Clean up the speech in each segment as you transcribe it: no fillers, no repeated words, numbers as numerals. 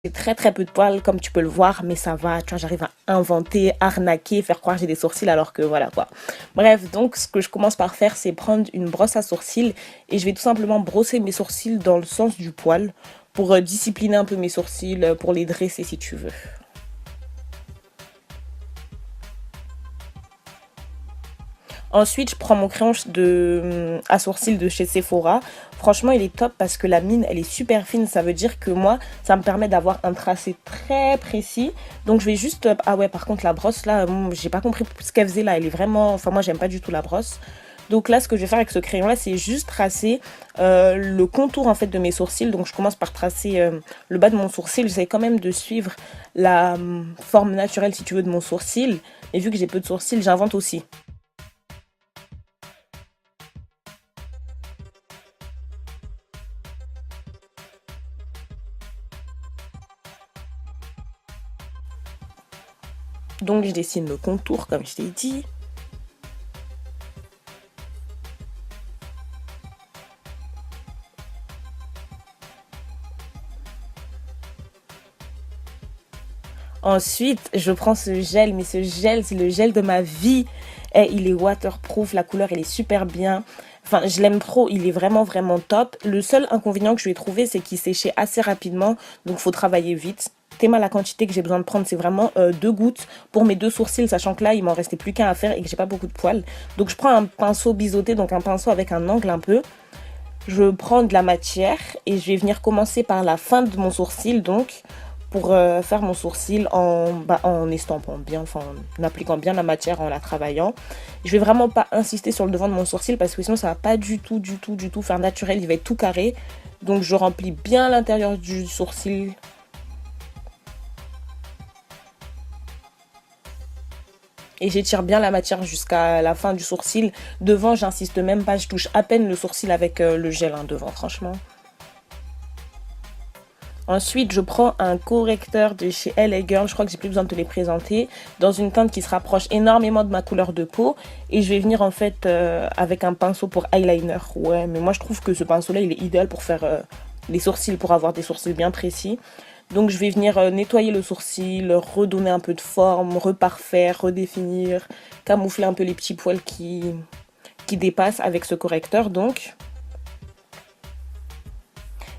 J'ai très très peu de poils comme tu peux le voir, mais ça va, tu vois, j'arrive à inventer, arnaquer, faire croire que j'ai des sourcils alors que voilà quoi. Bref, donc ce que je commence par faire, c'est prendre une brosse à sourcils et je vais tout simplement brosser mes sourcils dans le sens du poil pour discipliner un peu mes sourcils, pour les dresser si tu veux. Ensuite, je prends mon crayon à sourcils de chez Sephora. Franchement, il est top parce que la mine, elle est super fine. Ça veut dire que moi, ça me permet d'avoir un tracé très précis. Donc, je vais juste... Ah ouais, par contre, la brosse, là, j'ai pas compris ce qu'elle faisait là. Elle est vraiment... Enfin, moi, j'aime pas du tout la brosse. Donc là, ce que je vais faire avec ce crayon-là, c'est juste tracer le contour, en fait, de mes sourcils. Donc, je commence par tracer le bas de mon sourcil. J'essaie quand même de suivre la forme naturelle, si tu veux, de mon sourcil. Et vu que j'ai peu de sourcils, j'invente aussi. Donc je dessine le contour comme je t'ai dit. Ensuite, je prends ce gel, mais ce gel, c'est le gel de ma vie. Et il est waterproof, la couleur, elle est super bien. Enfin, je l'aime trop, il est vraiment, vraiment top. Le seul inconvénient que je lui ai trouvé, c'est qu'il séchait assez rapidement, donc faut travailler vite. Théma, la quantité que j'ai besoin de prendre, c'est vraiment 2 gouttes pour mes 2 sourcils, sachant que là, il m'en restait plus qu'un à faire et que j'ai pas beaucoup de poils. Donc, je prends un pinceau biseauté, donc un pinceau avec un angle un peu. Je prends de la matière et je vais venir commencer par la fin de mon sourcil, donc pour faire mon sourcil en estampant bien, enfin en appliquant bien la matière, en la travaillant. Je vais vraiment pas insister sur le devant de mon sourcil parce que sinon ça va pas du tout faire naturel, il va être tout carré. Donc je remplis bien l'intérieur du sourcil. Et j'étire bien la matière jusqu'à la fin du sourcil. Devant, j'insiste même pas, je touche à peine le sourcil avec le gel devant, franchement. Ensuite, je prends un correcteur de chez LA Girl, je crois que j'ai plus besoin de te les présenter, dans une teinte qui se rapproche énormément de ma couleur de peau. Et je vais venir en fait avec un pinceau pour eyeliner. Ouais, mais moi je trouve que ce pinceau-là, il est idéal pour faire les sourcils, pour avoir des sourcils bien précis. Donc je vais venir nettoyer le sourcil, redonner un peu de forme, reparfaire, redéfinir, camoufler un peu les petits poils qui dépassent avec ce correcteur donc.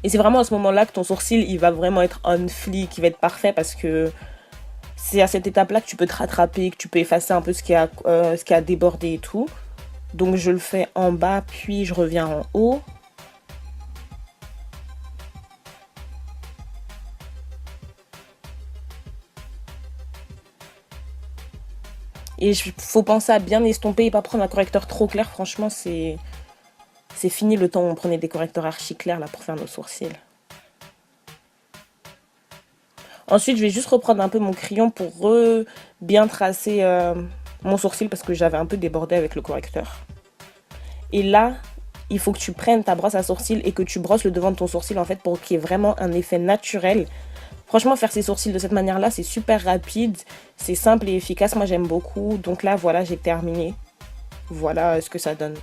Et c'est vraiment à ce moment-là que ton sourcil, il va vraiment être on fleek, qui va être parfait parce que c'est à cette étape-là que tu peux te rattraper, que tu peux effacer un peu ce qui a débordé et tout. Donc je le fais en bas, puis je reviens en haut. Et il faut penser à bien estomper et pas prendre un correcteur trop clair. Franchement, c'est fini le temps où on prenait des correcteurs archi clairs là pour faire nos sourcils. Ensuite, je vais juste reprendre un peu mon crayon pour bien tracer mon sourcil parce que j'avais un peu débordé avec le correcteur. Et là, il faut que tu prennes ta brosse à sourcils et que tu brosses le devant de ton sourcil en fait pour qu'il y ait vraiment un effet naturel. Franchement, faire ses sourcils de cette manière-là, c'est super rapide, c'est simple et efficace. Moi, j'aime beaucoup. Donc là, voilà, j'ai terminé. Voilà ce que ça donne.